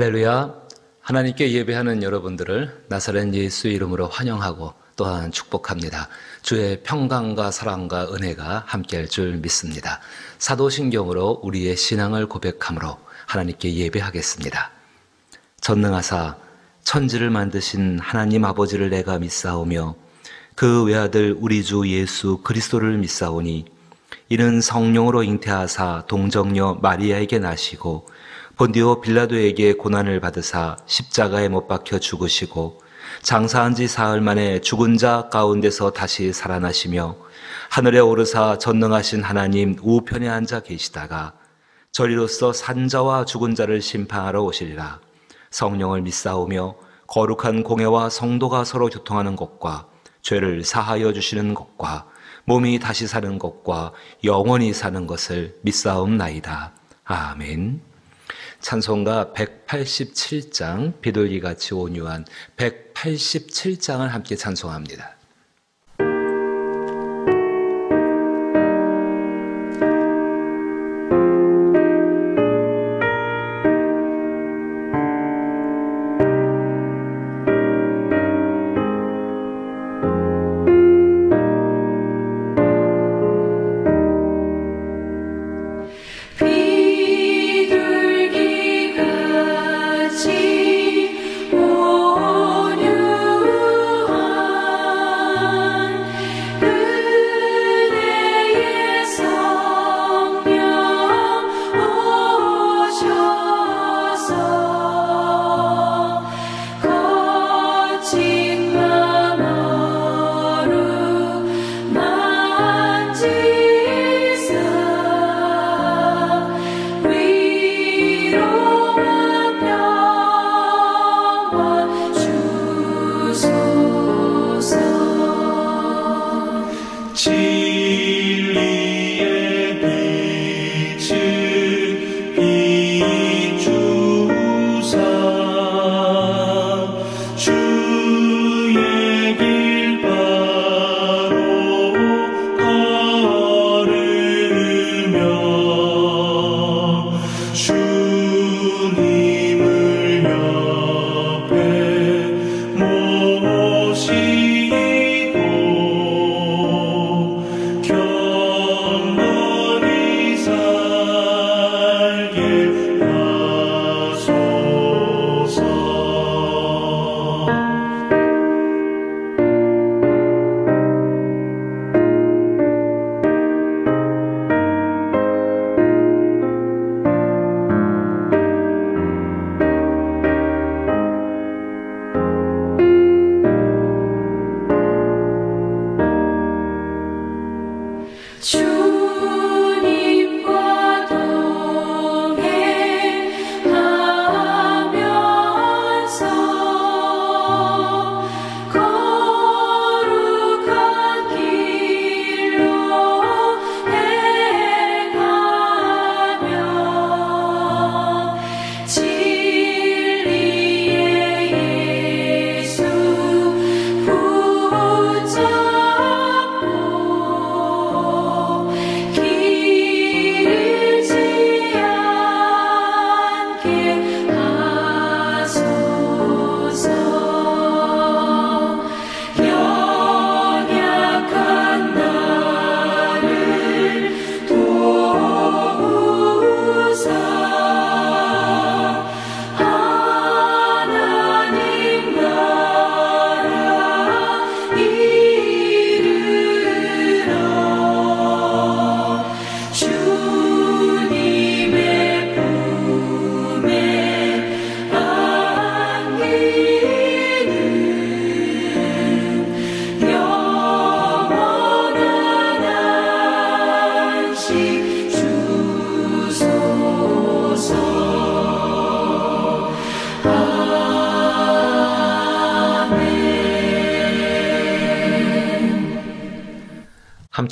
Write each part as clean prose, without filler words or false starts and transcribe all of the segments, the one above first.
할렐루야. 하나님께 예배하는 여러분들을 나사렛 예수 이름으로 환영하고 또한 축복합니다. 주의 평강과 사랑과 은혜가 함께할 줄 믿습니다. 사도신경으로 우리의 신앙을 고백함으로 하나님께 예배하겠습니다. 전능하사 천지를 만드신 하나님 아버지를 내가 믿사오며 그 외아들 우리 주 예수 그리스도를 믿사오니 이는 성령으로 잉태하사 동정녀 마리아에게 나시고 본디오 빌라도에게 고난을 받으사 십자가에 못 박혀 죽으시고 장사한 지 사흘 만에 죽은 자 가운데서 다시 살아나시며 하늘에 오르사 전능하신 하나님 우편에 앉아 계시다가 저리로서 산자와 죽은 자를 심판하러 오시리라. 성령을 믿사오며 거룩한 공회와 성도가 서로 교통하는 것과 죄를 사하여 주시는 것과 몸이 다시 사는 것과 영원히 사는 것을 믿사옵나이다. 아멘. 찬송가 187장, 비둘기같이 온유한 187장을 함께 찬송합니다.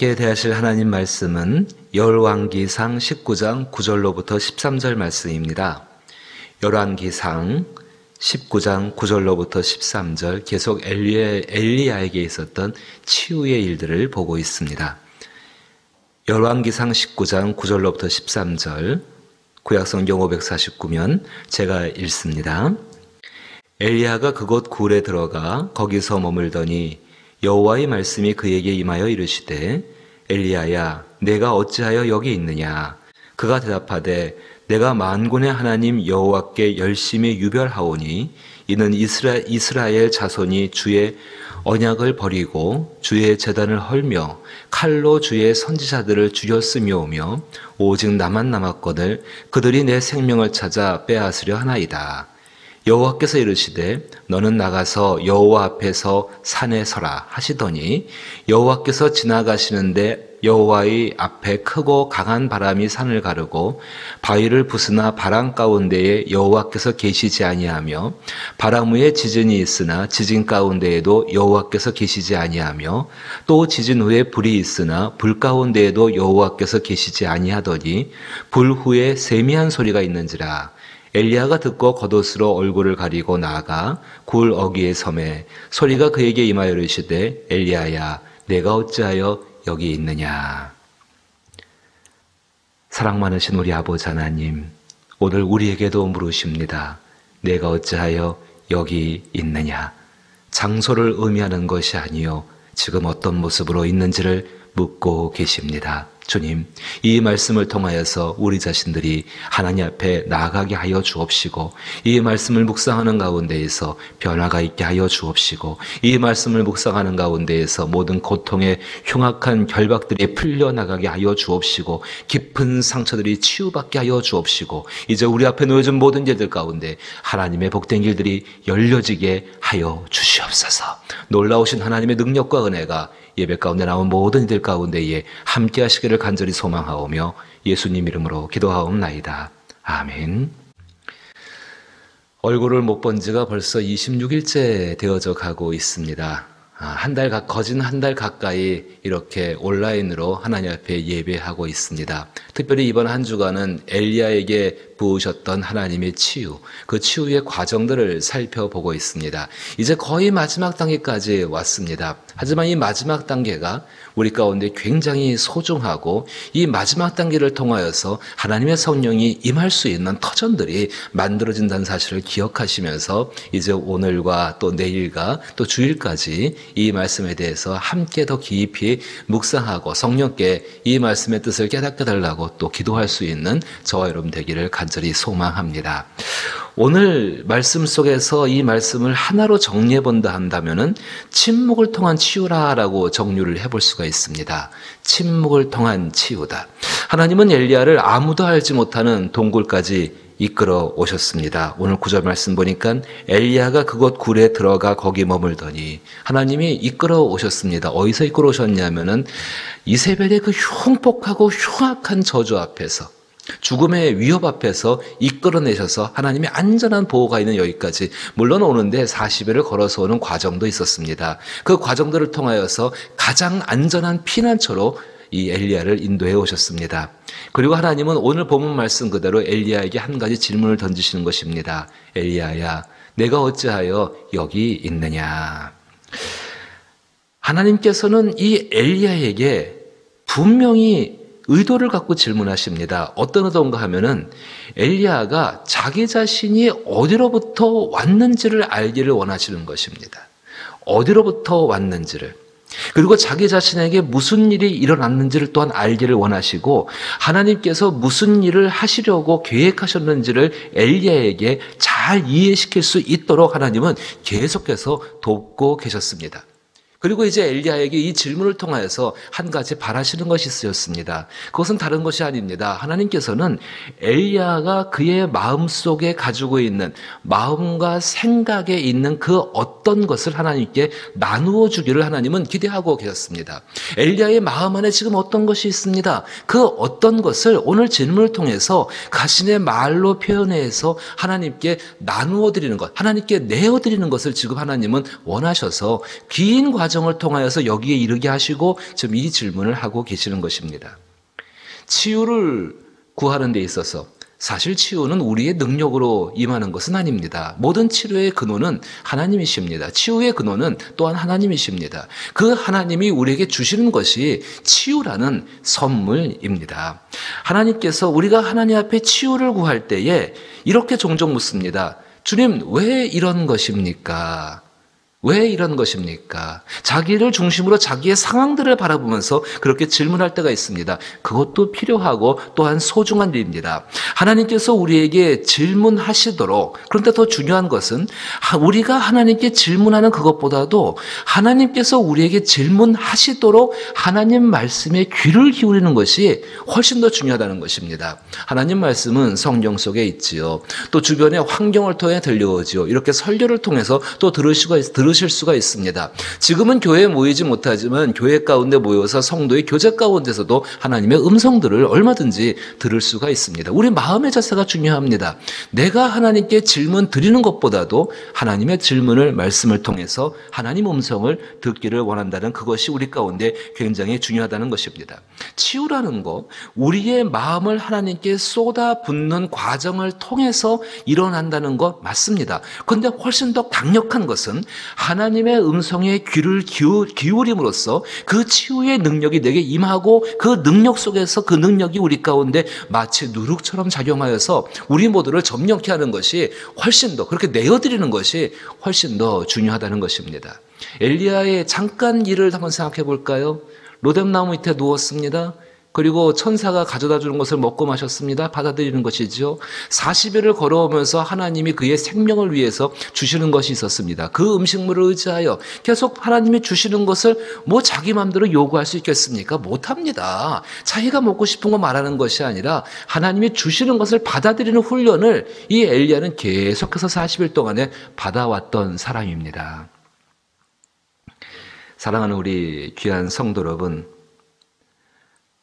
함께 대하실 하나님 말씀은 열왕기상 19장 9절로부터 13절 말씀입니다. 열왕기상 19장 9절로부터 13절 계속 엘리야에게 있었던 치유의 일들을 보고 있습니다. 열왕기상 19장 9절로부터 13절 구약성경 549면 제가 읽습니다. 엘리야가 그곳 굴에 들어가 거기서 머물더니 여호와의 말씀이 그에게 임하여 이르시되 엘리야야 내가 어찌하여 여기 있느냐. 그가 대답하되 내가 만군의 하나님 여호와께 열심히 유별하오니 이는 이스라엘 자손이 주의 언약을 버리고 주의 제단을 헐며 칼로 주의 선지자들을 죽였으며오며 오직 나만 남았거늘 그들이 내 생명을 찾아 빼앗으려 하나이다. 여호와께서 이르시되 너는 나가서 여호와 앞에서 산에 서라 하시더니 여호와께서 지나가시는데 여호와의 앞에 크고 강한 바람이 산을 가르고 바위를 부수나 바람 가운데에 여호와께서 계시지 아니하며 바람 위에 지진이 있으나 지진 가운데에도 여호와께서 계시지 아니하며 또 지진 후에 불이 있으나 불 가운데에도 여호와께서 계시지 아니하더니 불 후에 세미한 소리가 있는지라. 엘리야가 듣고 겉옷으로 얼굴을 가리고 나아가 굴 어귀에 섬에 소리가 그에게 임하여 이르시되 엘리야야 내가 어찌하여 여기 있느냐. 사랑 많으신 우리 아버지 하나님, 오늘 우리에게도 물으십니다. 내가 어찌하여 여기 있느냐. 장소를 의미하는 것이 아니요 지금 어떤 모습으로 있는지를 묻고 계십니다. 주님, 이 말씀을 통하여서 우리 자신들이 하나님 앞에 나아가게 하여 주옵시고 이 말씀을 묵상하는 가운데에서 변화가 있게 하여 주옵시고 이 말씀을 묵상하는 가운데에서 모든 고통의 흉악한 결박들이 풀려나가게 하여 주옵시고 깊은 상처들이 치유받게 하여 주옵시고 이제 우리 앞에 놓여진 모든 일들 가운데 하나님의 복된 길들이 열려지게 하여 주시옵소서. 놀라우신 하나님의 능력과 은혜가 예배 가운데 나온 모든 이들 가운데에 함께 하시기를 간절히 소망하오며 예수님 이름으로 기도하옵나이다. 아멘. 얼굴을 못 본 지가 벌써 26일째 되어져 가고 있습니다. 거진 한 달 가까이 이렇게 온라인으로 하나님 앞에 예배하고 있습니다. 특별히 이번 한 주간은 엘리야에게 부으셨던 하나님의 치유, 그 치유의 과정들을 살펴보고 있습니다. 이제 거의 마지막 단계까지 왔습니다. 하지만 이 마지막 단계가 우리 가운데 굉장히 소중하고 이 마지막 단계를 통하여서 하나님의 성령이 임할 수 있는 터전들이 만들어진다는 사실을 기억하시면서 이제 오늘과 또 내일과 또 주일까지 이 말씀에 대해서 함께 더 깊이 묵상하고 성령께 이 말씀의 뜻을 깨닫게 달라고 또 기도할 수 있는 저와 여러분 되기를 간절히 소망합니다. 오늘 말씀 속에서 이 말씀을 하나로 정리해 본다 한다면은 침묵을 통한 치유라라고 정리를 해볼 수가 있습니다. 침묵을 통한 치유다. 하나님은 엘리야를 아무도 알지 못하는 동굴까지 이끌어 오셨습니다. 오늘 9절 말씀 보니까 엘리야가 그곳 굴에 들어가 거기 머물더니 하나님이 이끌어 오셨습니다. 어디서 이끌어 오셨냐면은 이세벨의 그 흉폭하고 흉악한 저주 앞에서 죽음의 위협 앞에서 이끌어내셔서 하나님의 안전한 보호가 있는 여기까지 물론 오는데 40일을 걸어서 오는 과정도 있었습니다. 그 과정들을 통하여서 가장 안전한 피난처로 이 엘리야를 인도해 오셨습니다. 그리고 하나님은 오늘 본문 말씀 그대로 엘리야에게 한 가지 질문을 던지시는 것입니다. 엘리야야, 내가 어찌하여 여기 있느냐. 하나님께서는 이 엘리야에게 분명히 의도를 갖고 질문하십니다. 어떤 의도인가 하면은 엘리야가 자기 자신이 어디로부터 왔는지를 알기를 원하시는 것입니다. 어디로부터 왔는지를. 그리고 자기 자신에게 무슨 일이 일어났는지를 또한 알기를 원하시고 하나님께서 무슨 일을 하시려고 계획하셨는지를 엘리야에게 잘 이해시킬 수 있도록 하나님은 계속해서 돕고 계셨습니다. 그리고 이제 엘리야에게 이 질문을 통하여서 한 가지 바라시는 것이 있었습니다. 그것은 다른 것이 아닙니다. 하나님께서는 엘리야가 그의 마음속에 가지고 있는 마음과 생각에 있는 그 어떤 것을 하나님께 나누어 주기를 하나님은 기대하고 계셨습니다. 엘리야의 마음 안에 지금 어떤 것이 있습니다. 그 어떤 것을 오늘 질문을 통해서 자신의 말로 표현해서 하나님께 나누어 드리는 것, 하나님께 내어 드리는 것을 지금 하나님은 원하셔서 긴 과정을 통하여서 여기에 이르게 하시고 지금 이 질문을 하고 계시는 것입니다. 치유를 구하는 데 있어서 사실 치유는 우리의 능력으로 임하는 것은 아닙니다. 모든 치료의 근원은 하나님이십니다. 치유의 근원은 또한 하나님이십니다. 그 하나님이 우리에게 주시는 것이 치유라는 선물입니다. 하나님께서 우리가 하나님 앞에 치유를 구할 때에 이렇게 종종 묻습니다. 주님, 왜 이런 것입니까? 왜 이런 것입니까? 자기를 중심으로 자기의 상황들을 바라보면서 그렇게 질문할 때가 있습니다. 그것도 필요하고 또한 소중한 일입니다. 하나님께서 우리에게 질문하시도록, 그런데 더 중요한 것은 우리가 하나님께 질문하는 그것보다도 하나님께서 우리에게 질문하시도록 하나님 말씀에 귀를 기울이는 것이 훨씬 더 중요하다는 것입니다. 하나님 말씀은 성경 속에 있지요. 또 주변의 환경을 통해 들려오지요. 이렇게 설교를 통해서 또 들으실 수가 있습니다. 지금은 교회에 모이지 못하지만 교회 가운데 모여서 성도의 교제 가운데서도 하나님의 음성들을 얼마든지 들을 수가 있습니다. 우리 마음의 자세가 중요합니다. 내가 하나님께 질문 드리는 것보다도 하나님의 질문을 말씀을 통해서 하나님 음성을 듣기를 원한다는 그것이 우리 가운데 굉장히 중요하다는 것입니다. 치유라는 것, 우리의 마음을 하나님께 쏟아붓는 과정을 통해서 일어난다는 것 맞습니다. 그런데 훨씬 더 강력한 것은 하나님의 음성에 귀를 기울임으로써 그 치유의 능력이 내게 임하고 그 능력 속에서 그 능력이 우리 가운데 마치 누룩처럼 작용하여서 우리 모두를 점령케 하는 것이 훨씬 더, 그렇게 내어드리는 것이 훨씬 더 중요하다는 것입니다. 엘리야의 잠깐 일을 한번 생각해 볼까요? 로뎀나무 밑에 누웠습니다. 그리고 천사가 가져다 주는 것을 먹고 마셨습니다. 받아들이는 것이죠. 40일을 걸어오면서 하나님이 그의 생명을 위해서 주시는 것이 있었습니다. 그 음식물을 의지하여 계속 하나님이 주시는 것을 자기 마음대로 요구할 수 있겠습니까? 못합니다. 자기가 먹고 싶은 거 말하는 것이 아니라 하나님이 주시는 것을 받아들이는 훈련을 이 엘리야는 계속해서 40일 동안에 받아왔던 사람입니다. 사랑하는 우리 귀한 성도 여러분,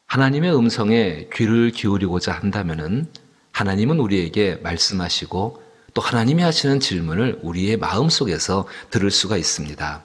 하나님의 음성에 귀를 기울이고자 한다면은 하나님은 우리에게 말씀하시고 또 하나님이 하시는 질문을 우리의 마음속에서 들을 수가 있습니다.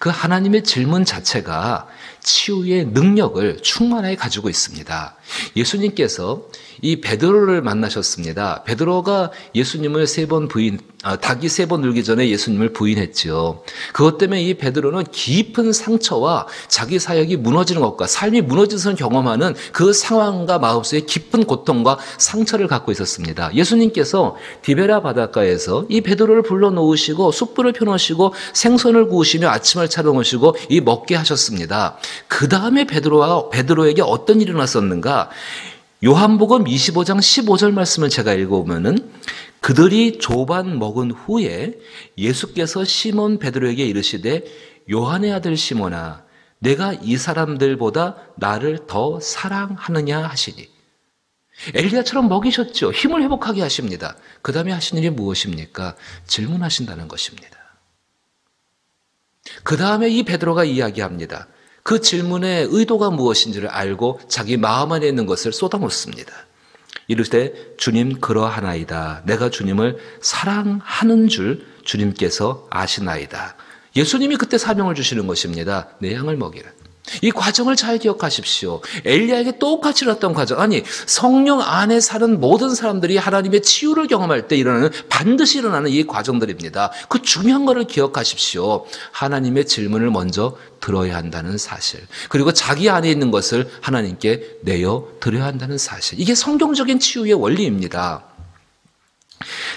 그 하나님의 질문 자체가 치유의 능력을 충만하게 가지고 있습니다. 예수님께서 이 베드로를 만나셨습니다. 베드로가 예수님을 닭이 3번 울기 전에 예수님을 부인했지요. 그것 때문에 이 베드로는 깊은 상처와 자기 사역이 무너지는 것과 삶이 무너지는 것을 경험하는 그 상황과 마음속에 깊은 고통과 상처를 갖고 있었습니다. 예수님께서 디베라 바닷가에서 이 베드로를 불러놓으시고 숯불을 펴놓으시고 생선을 구우시며 아침을 차려놓으시고 이 먹게 하셨습니다. 그 다음에 베드로에게 어떤 일이 일어났었는가? 요한복음 25장 15절 말씀을 제가 읽어보면은 그들이 조반 먹은 후에 예수께서 시몬 베드로에게 이르시되 요한의 아들 시몬아 내가 이 사람들보다 나를 더 사랑하느냐 하시니 엘리야처럼 먹이셨죠. 힘을 회복하게 하십니다. 그 다음에 하신 일이 무엇입니까? 질문하신다는 것입니다. 그 다음에 이 베드로가 이야기합니다. 그 질문의 의도가 무엇인지를 알고 자기 마음 안에 있는 것을 쏟아놓습니다. 이르되 주님 그러하나이다. 내가 주님을 사랑하는 줄 주님께서 아시나이다. 예수님이 그때 사명을 주시는 것입니다. 내 양을 먹이라. 이 과정을 잘 기억하십시오. 엘리야에게 똑같이 일어났던 과정. 아니 성령 안에 사는 모든 사람들이 하나님의 치유를 경험할 때 반드시 일어나는 이 과정들입니다. 그 중요한 것을 기억하십시오. 하나님의 질문을 먼저 들어야 한다는 사실. 그리고 자기 안에 있는 것을 하나님께 내어 드려야 한다는 사실. 이게 성경적인 치유의 원리입니다.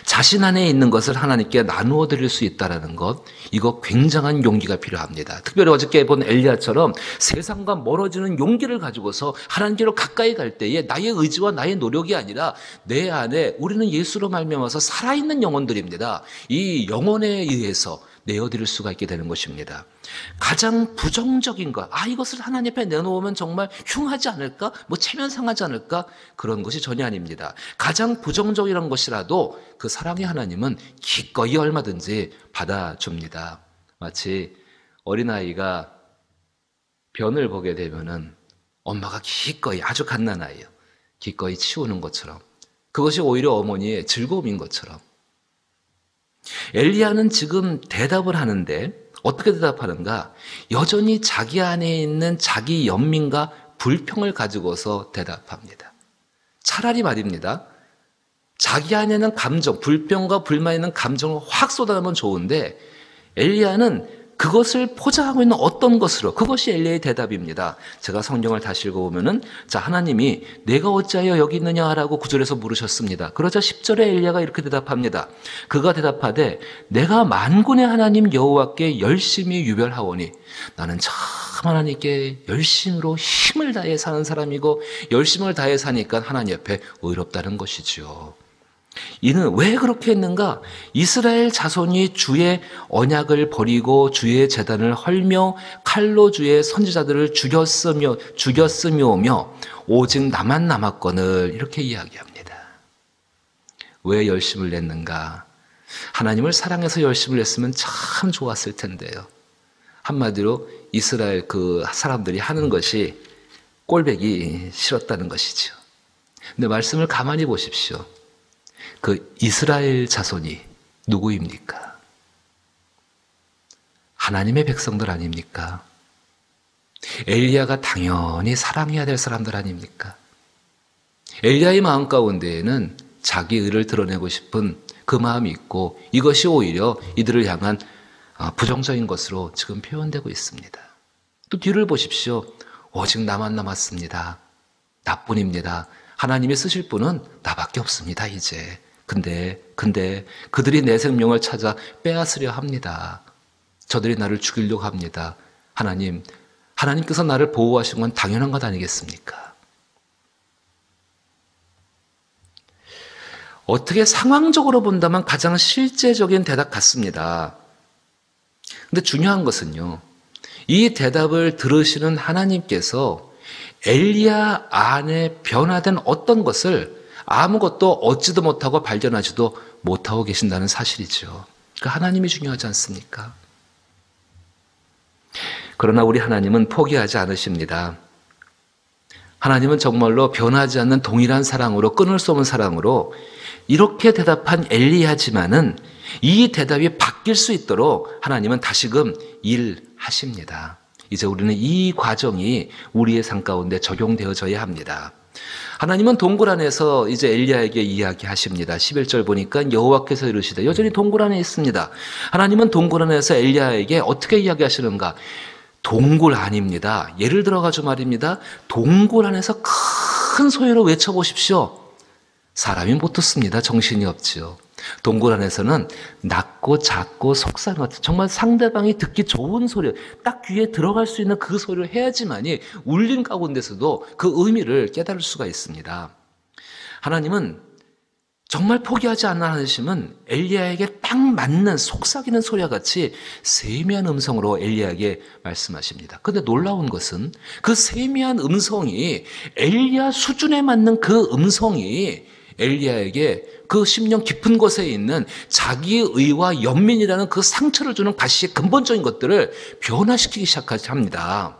자신 안에 있는 것을 하나님께 나누어 드릴 수 있다는 것, 이거 굉장한 용기가 필요합니다. 특별히 어저께 본 엘리야처럼 세상과 멀어지는 용기를 가지고서 하나님께로 가까이 갈 때에 나의 의지와 나의 노력이 아니라 내 안에 우리는 예수로 말미암아서 살아있는 영혼들입니다. 이 영혼에 의해서 내어드릴 수가 있게 되는 것입니다. 가장 부정적인 것, 이것을 하나님 앞에 내놓으면 정말 흉하지 않을까? 체면 상하지 않을까? 그런 것이 전혀 아닙니다. 가장 부정적이란 것이라도 그 사랑의 하나님은 기꺼이 얼마든지 받아줍니다. 마치 어린아이가 변을 보게 되면은 엄마가 기꺼이, 아주 갓난아이요, 기꺼이 치우는 것처럼, 그것이 오히려 어머니의 즐거움인 것처럼, 엘리야는 지금 대답을 하는데 어떻게 대답하는가? 여전히 자기 안에 있는 자기 연민과 불평을 가지고서 대답합니다. 차라리 말입니다. 자기 안에는 감정, 불평과 불만이 있는 감정을 확 쏟아내면 좋은데 엘리야는 그것을 포장하고 있는 어떤 것으로, 그것이 엘리야의 대답입니다. 제가 성경을 다시 읽어보면은, 자, 하나님이 내가 어찌하여 여기 있느냐라고 9절에서 물으셨습니다. 그러자 10절에 엘리야가 이렇게 대답합니다. 그가 대답하되 내가 만군의 하나님 여호와께 열심히 유별하오니, 나는 참 하나님께 열심으로 힘을 다해 사는 사람이고 열심을 다해 사니까 하나님 옆에 의롭다는 것이지요. 이는 왜 그렇게 했는가? 이스라엘 자손이 주의 언약을 버리고 주의 제단을 헐며 칼로 주의 선지자들을 죽였으며며 오직 나만 남았거늘, 이렇게 이야기합니다. 왜 열심을 냈는가? 하나님을 사랑해서 열심을 냈으면 참 좋았을 텐데요. 한마디로 이스라엘 그 사람들이 하는 것이 꼴보기 싫었다는 것이죠. 근데 말씀을 가만히 보십시오. 그 이스라엘 자손이 누구입니까? 하나님의 백성들 아닙니까? 엘리야가 당연히 사랑해야 될 사람들 아닙니까? 엘리야의 마음 가운데에는 자기 의를 드러내고 싶은 그 마음이 있고, 이것이 오히려 이들을 향한 부정적인 것으로 지금 표현되고 있습니다. 또 뒤를 보십시오. 오직 나만 남았습니다. 나뿐입니다. 하나님이 쓰실 분은 나밖에 없습니다, 이제. 근데 그들이 내 생명을 찾아 빼앗으려 합니다. 저들이 나를 죽이려고 합니다. 하나님께서 나를 보호하신 건 당연한 것 아니겠습니까? 어떻게 상황적으로 본다면 가장 실제적인 대답 같습니다. 근데 중요한 것은요, 이 대답을 들으시는 하나님께서 엘리야 안에 변화된 어떤 것을 아무것도 얻지도 못하고 발견하지도 못하고 계신다는 사실이죠. 그 하나님이 중요하지 않습니까? 그러나 우리 하나님은 포기하지 않으십니다. 하나님은 정말로 변하지 않는 동일한 사랑으로, 끊을 수 없는 사랑으로 이렇게 대답한 엘리야지만은 이 대답이 바뀔 수 있도록 하나님은 다시금 일하십니다. 이제 우리는 이 과정이 우리의 삶 가운데 적용되어져야 합니다. 하나님은 동굴 안에서 이제 엘리야에게 이야기하십니다. 11절 보니까 여호와께서 이르시되, 여전히 동굴 안에 있습니다. 하나님은 동굴 안에서 엘리야에게 어떻게 이야기하시는가? 동굴 안입니다. 예를 들어가지고 말입니다. 동굴 안에서 큰 소리로 외쳐보십시오. 사람이 못 듣습니다. 정신이 없지요. 동굴 안에서는 낮고 작고 속삭이는 것, 정말 상대방이 듣기 좋은 소리, 딱 귀에 들어갈 수 있는 그 소리를 해야지만이 울림 가운데서도 그 의미를 깨달을 수가 있습니다. 하나님은 정말 포기하지 않는 하나님은 엘리야에게 딱 맞는 속삭이는 소리와 같이 세미한 음성으로 엘리야에게 말씀하십니다. 그런데 놀라운 것은 그 세미한 음성이, 엘리야 수준에 맞는 그 음성이 엘리야에게 그 심령 깊은 곳에 있는 자기의 의와 연민이라는 그 상처를 주는 가시의 근본적인 것들을 변화시키기 시작합니다.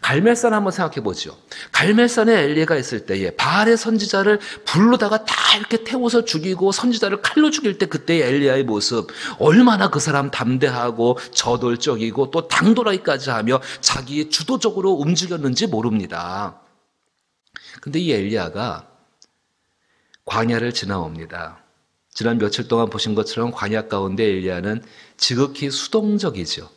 갈멜산 한번 생각해 보죠. 갈멜산에 엘리야가 있을 때에 바알의 선지자를 불로다가 다 이렇게 태워서 죽이고 선지자를 칼로 죽일 때 그때의 엘리야의 모습, 얼마나 그 사람 담대하고 저돌적이고 또 당돌하기까지 하며 자기 주도적으로 움직였는지 모릅니다. 근데 이 엘리야가 광야를 지나옵니다. 지난 며칠 동안 보신 것처럼 광야 가운데 엘리야는 지극히 수동적이죠.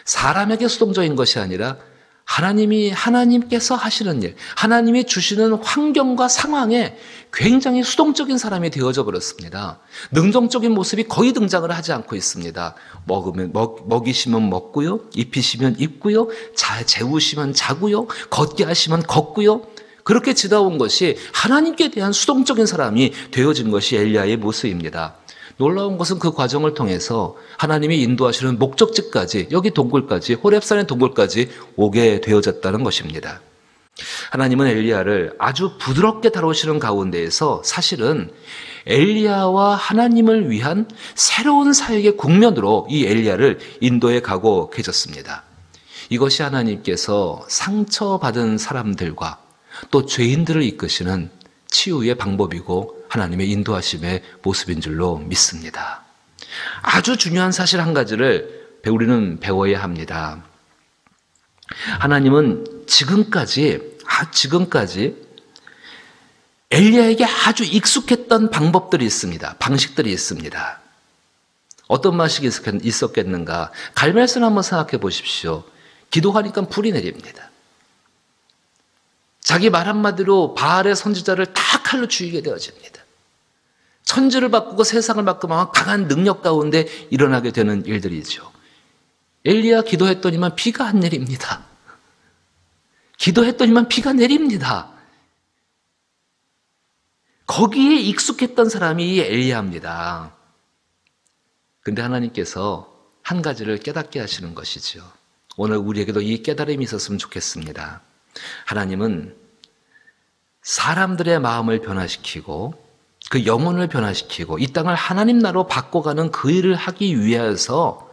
사람에게 수동적인 것이 아니라 하나님께서 하시는 일, 하나님이 주시는 환경과 상황에 굉장히 수동적인 사람이 되어져 버렸습니다. 능동적인 모습이 거의 등장을 하지 않고 있습니다. 먹이시면 먹고요, 입히시면 입고요, 재우시면 자고요, 걷게 하시면 걷고요. 그렇게 지나온 것이 하나님께 대한 수동적인 사람이 되어진 것이 엘리야의 모습입니다. 놀라운 것은 그 과정을 통해서 하나님이 인도하시는 목적지까지, 여기 동굴까지, 호렙산의 동굴까지 오게 되어졌다는 것입니다. 하나님은 엘리야를 아주 부드럽게 다루시는 가운데에서 사실은 엘리야와 하나님을 위한 새로운 사역의 국면으로 이 엘리야를 인도해 가고 계셨습니다. 이것이 하나님께서 상처받은 사람들과 또 죄인들을 이끄시는 치유의 방법이고 하나님의 인도하심의 모습인 줄로 믿습니다. 아주 중요한 사실 한 가지를 우리는 배워야 합니다. 하나님은 지금까지 엘리야에게 아주 익숙했던 방법들이 있습니다. 방식들이 있습니다. 어떤 방식이 있었겠는가? 갈멜선 한번 생각해 보십시오. 기도하니까 불이 내립니다. 자기 말 한마디로 바알의 선지자를 다 칼로 죽이게 되어집니다. 천지를 바꾸고 세상을 바꾸면 강한 능력 가운데 일어나게 되는 일들이죠. 엘리야 기도했더니만 비가 안 내립니다. 기도했더니만 비가 내립니다. 거기에 익숙했던 사람이 엘리야입니다. 근데 하나님께서 한 가지를 깨닫게 하시는 것이죠. 오늘 우리에게도 이 깨달음이 있었으면 좋겠습니다. 하나님은 사람들의 마음을 변화시키고 그 영혼을 변화시키고 이 땅을 하나님 나라로 바꿔가는 그 일을 하기 위해서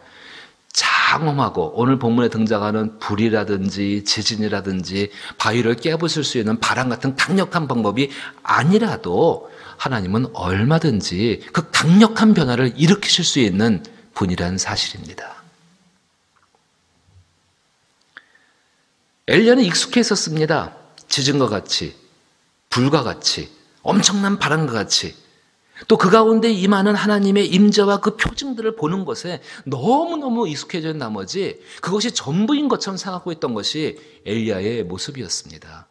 장엄하고 오늘 본문에 등장하는 불이라든지 지진이라든지 바위를 깨부술 수 있는 바람 같은 강력한 방법이 아니라도 하나님은 얼마든지 그 강력한 변화를 일으키실 수 있는 분이라는 사실입니다. 엘리야는 익숙해 있었습니다. 지진과 같이, 불과 같이, 엄청난 바람과 같이, 또 그 가운데 임하는 하나님의 임재와 그 표징들을 보는 것에 너무너무 익숙해진 나머지 그것이 전부인 것처럼 생각하고 있던 것이 엘리야의 모습이었습니다.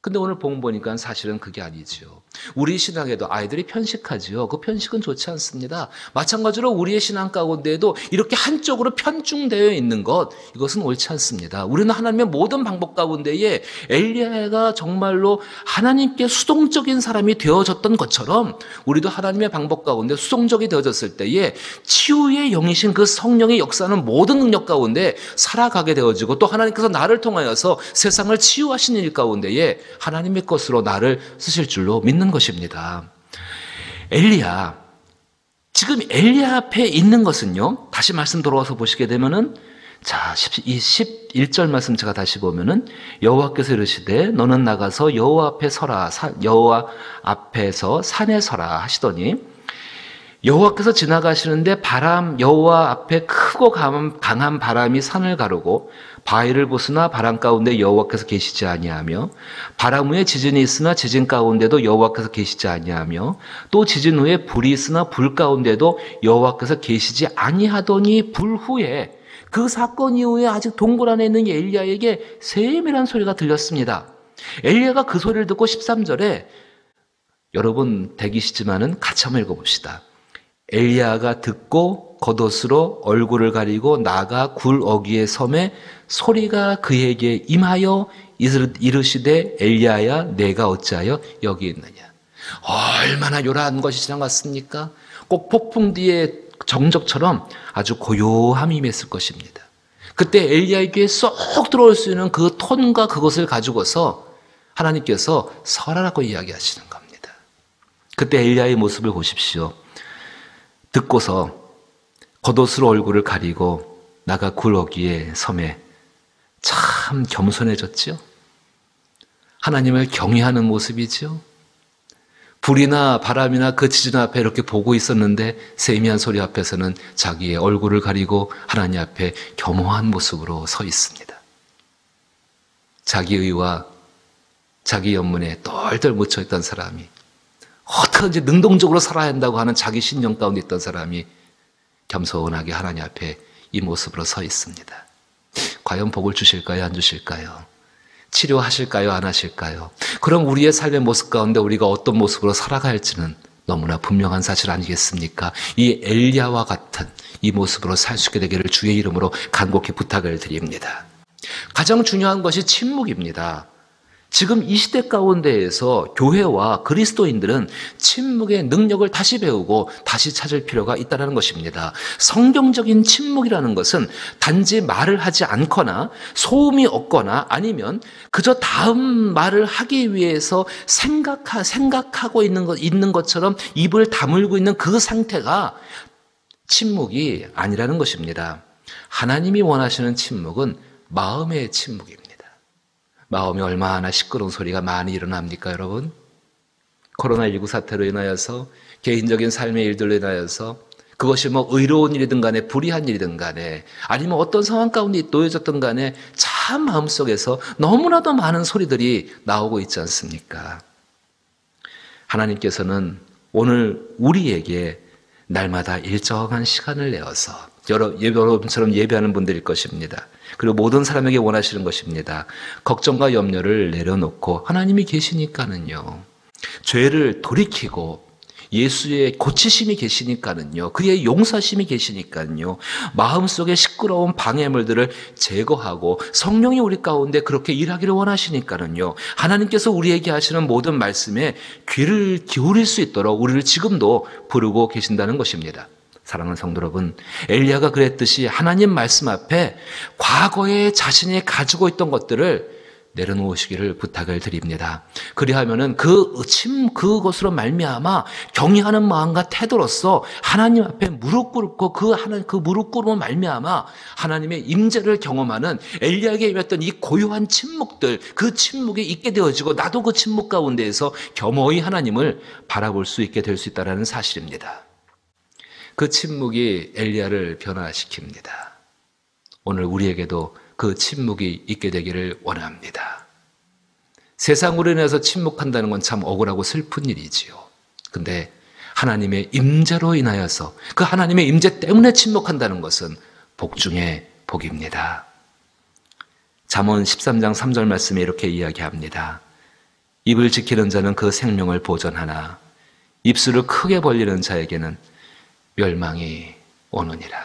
근데 오늘 본문 보니까 사실은 그게 아니죠. 우리 신앙에도 아이들이 편식하지요. 그 편식은 좋지 않습니다. 마찬가지로 우리의 신앙 가운데에도 이렇게 한쪽으로 편중되어 있는 것, 이것은 옳지 않습니다. 우리는 하나님의 모든 방법 가운데에 엘리야가 정말로 하나님께 수동적인 사람이 되어졌던 것처럼 우리도 하나님의 방법 가운데 수동적이 되어졌을 때에 치유의 영이신 그 성령의 역사하는 모든 능력 가운데 살아가게 되어지고 또 하나님께서 나를 통하여서 세상을 치유하시는 일 가운데에 하나님의 것으로 나를 쓰실 줄로 믿는 것입니다. 엘리야, 지금 엘리야 앞에 있는 것은요, 다시 말씀 돌아와서 보시게 되면은, 자, 이 11절 말씀 제가 다시 보면은, 여호와께서 이르시되 너는 나가서 여호와 앞에 서라, 여호와 앞에서 산에 서라 하시더니, 여호와께서 지나가시는데 여호와 앞에 크고 강한 바람이 산을 가르고 바위를 부수나 바람 가운데 여호와께서 계시지 아니하며 바람 후에 지진이 있으나 지진 가운데도 여호와께서 계시지 아니하며 또 지진 후에 불이 있으나 불 가운데도 여호와께서 계시지 아니하더니 불 후에 그 사건 이후에 아직 동굴 안에 있는 엘리야에게 세밀한 소리가 들렸습니다. 엘리야가 그 소리를 듣고 13절에 여러분 대기시지만은 같이 한번 읽어봅시다. 엘리야가 듣고 겉옷으로 얼굴을 가리고 나가 굴 어귀의 섬에 소리가 그에게 임하여 이르시되 엘리야야 내가 어찌하여 여기 있느냐. 얼마나 요란한 것이 지나갔습니까? 꼭 폭풍 뒤에 정적처럼 아주 고요함이 임했을 것입니다. 그때 엘리야의 귀에 쏙 들어올 수 있는 그 톤과 그것을 가지고서 하나님께서 설하라고 이야기하시는 겁니다. 그때 엘리야의 모습을 보십시오. 듣고서 겉옷으로 얼굴을 가리고 나가 굴 어귀의 섬에 참 겸손해졌죠. 하나님을 경외하는 모습이죠. 불이나 바람이나 그 지진 앞에 이렇게 보고 있었는데 세미한 소리 앞에서는 자기의 얼굴을 가리고 하나님 앞에 겸허한 모습으로 서 있습니다. 자기 의와 자기 연문에 똘똘 묻혀있던 사람이 어떻게든지 능동적으로 살아야 한다고 하는 자기 신념 가운데 있던 사람이 겸손하게 하나님 앞에 이 모습으로 서 있습니다. 과연 복을 주실까요? 안 주실까요? 치료하실까요? 안 하실까요? 그럼 우리의 삶의 모습 가운데 우리가 어떤 모습으로 살아가야 할지는 너무나 분명한 사실 아니겠습니까? 이 엘리야와 같은 이 모습으로 살 수 있게 되기를 주의 이름으로 간곡히 부탁을 드립니다. 가장 중요한 것이 침묵입니다. 지금 이 시대 가운데에서 교회와 그리스도인들은 침묵의 능력을 다시 배우고 다시 찾을 필요가 있다는 것입니다. 성경적인 침묵이라는 것은 단지 말을 하지 않거나 소음이 없거나 아니면 그저 다음 말을 하기 위해서 생각하고 있는 것처럼 입을 다물고 있는 그 상태가 침묵이 아니라는 것입니다. 하나님이 원하시는 침묵은 마음의 침묵입니다. 마음이 얼마나 시끄러운 소리가 많이 일어납니까, 여러분? 코로나19 사태로 인하여서 개인적인 삶의 일들로 인하여서 그것이 뭐 의로운 일이든 간에 불의한 일이든 간에 아니면 어떤 상황 가운데 놓여졌든 간에 참 마음속에서 너무나도 많은 소리들이 나오고 있지 않습니까? 하나님께서는 오늘 우리에게 날마다 일정한 시간을 내어서 여러분처럼 예배하는 분들일 것입니다. 그리고 모든 사람에게 원하시는 것입니다. 걱정과 염려를 내려놓고 하나님이 계시니까는요, 죄를 돌이키고 예수의 고치심이 계시니까는요, 그의 용서심이 계시니까는요, 마음속에 시끄러운 방해물들을 제거하고 성령이 우리 가운데 그렇게 일하기를 원하시니까는요, 하나님께서 우리에게 하시는 모든 말씀에 귀를 기울일 수 있도록 우리를 지금도 부르고 계신다는 것입니다. 사랑하는 성도 여러분, 엘리야가 그랬듯이 하나님 말씀 앞에 과거에 자신이 가지고 있던 것들을 내려놓으시기를 부탁을 드립니다. 그리하면은 그것으로 말미암아 경외하는 마음과 태도로서 하나님 앞에 무릎 꿇고 그 무릎 꿇음으로 말미암아 하나님의 임재를 경험하는 엘리야에게 임했던 이 고요한 침묵들, 그 침묵이 있게 되어지고 나도 그 침묵 가운데에서 겸허히 하나님을 바라볼 수 있게 될 수 있다는 사실입니다. 그 침묵이 엘리야를 변화시킵니다. 오늘 우리에게도 그 침묵이 있게 되기를 원합니다. 세상으로 인해서 침묵한다는 건 참 억울하고 슬픈 일이지요. 근데 하나님의 임재로 인하여서 그 하나님의 임재 때문에 침묵한다는 것은 복 중에 복입니다. 잠언 13장 3절 말씀에 이렇게 이야기합니다. 입을 지키는 자는 그 생명을 보존하나 입술을 크게 벌리는 자에게는 멸망이 오느니라.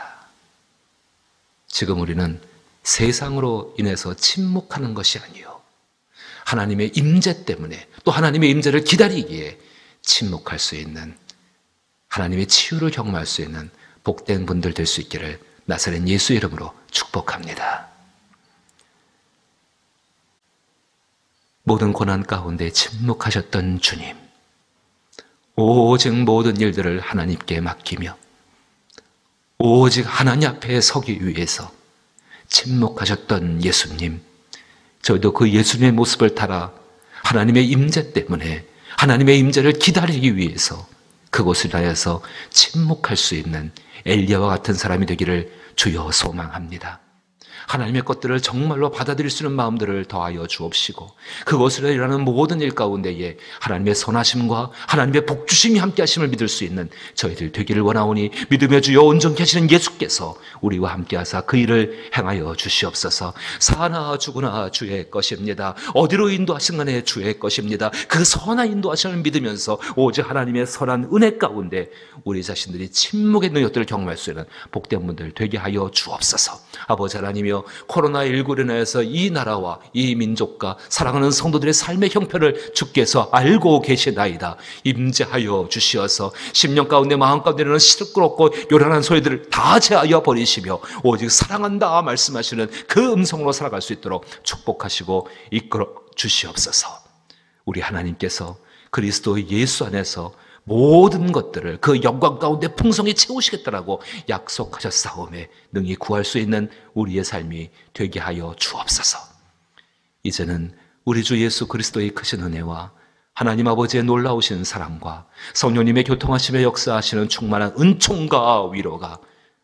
지금 우리는 세상으로 인해서 침묵하는 것이 아니요, 하나님의 임재 때문에 또 하나님의 임재를 기다리기에 침묵할 수 있는, 하나님의 치유를 경험할 수 있는 복된 분들 될 수 있기를 나사렛 예수 이름으로 축복합니다. 모든 고난 가운데 침묵하셨던 주님, 오직 모든 일들을 하나님께 맡기며 오직 하나님 앞에 서기 위해서 침묵하셨던 예수님, 저희도 그 예수님의 모습을 따라 하나님의 임재 때문에 하나님의 임재를 기다리기 위해서 그곳을 하여서 침묵할 수 있는 엘리야와 같은 사람이 되기를 주여 소망합니다. 하나님의 것들을 정말로 받아들일 수 있는 마음들을 더하여 주옵시고 그것으로 일하는 모든 일 가운데에 하나님의 선하심과 하나님의 복주심이 함께 하심을 믿을 수 있는 저희들 되기를 원하오니 믿음의 주여 온전케 하시는 예수께서 우리와 함께 하사 그 일을 행하여 주시옵소서. 사나 죽으나 주의 것입니다. 어디로 인도하신 간에 주의 것입니다. 그 선한 인도하심을 믿으면서 오직 하나님의 선한 은혜 가운데 우리 자신들이 침묵의 능력들을 경험할 수 있는 복된 분들 되게 하여 주옵소서. 아버지 하나님이여, 코로나19로 인해서 이 나라와 이 민족과 사랑하는 성도들의 삶의 형편을 주께서 알고 계시나이다. 임재하여 주시어서 10년 가운데 마음 가운데는 시끄럽고 요란한 소리들을 다 제하여 버리시며 오직 사랑한다 말씀하시는 그 음성으로 살아갈 수 있도록 축복하시고 이끌어 주시옵소서. 우리 하나님께서 그리스도 예수 안에서 모든 것들을 그 영광 가운데 풍성히 채우시겠다라고 약속하셨사오매 능히 구할 수 있는 우리의 삶이 되게 하여 주옵소서. 이제는 우리 주 예수 그리스도의 크신 은혜와 하나님 아버지의 놀라우신 사랑과 성령님의 교통하심에 역사하시는 충만한 은총과 위로가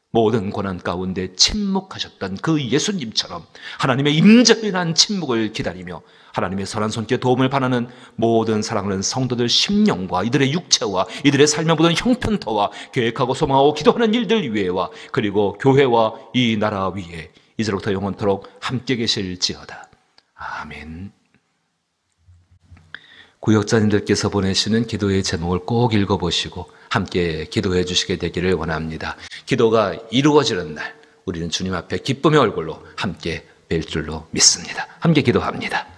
모든 고난 가운데 침묵하셨던 그 예수님처럼 하나님의 임재로 인한 침묵을 기다리며 하나님의 선한 손길에 도움을 바라는 모든 사랑하는 성도들 심령과 이들의 육체와 이들의 삶의 모든 형편터와 계획하고 소망하고 기도하는 일들 위에와 그리고 교회와 이 나라 위에 이제로부터 영원토록 함께 계실지어다. 아멘. 구역자님들께서 보내시는 기도의 제목을 꼭 읽어보시고 함께 기도해 주시게 되기를 원합니다. 기도가 이루어지는 날 우리는 주님 앞에 기쁨의 얼굴로 함께 뵐 줄로 믿습니다. 함께 기도합니다.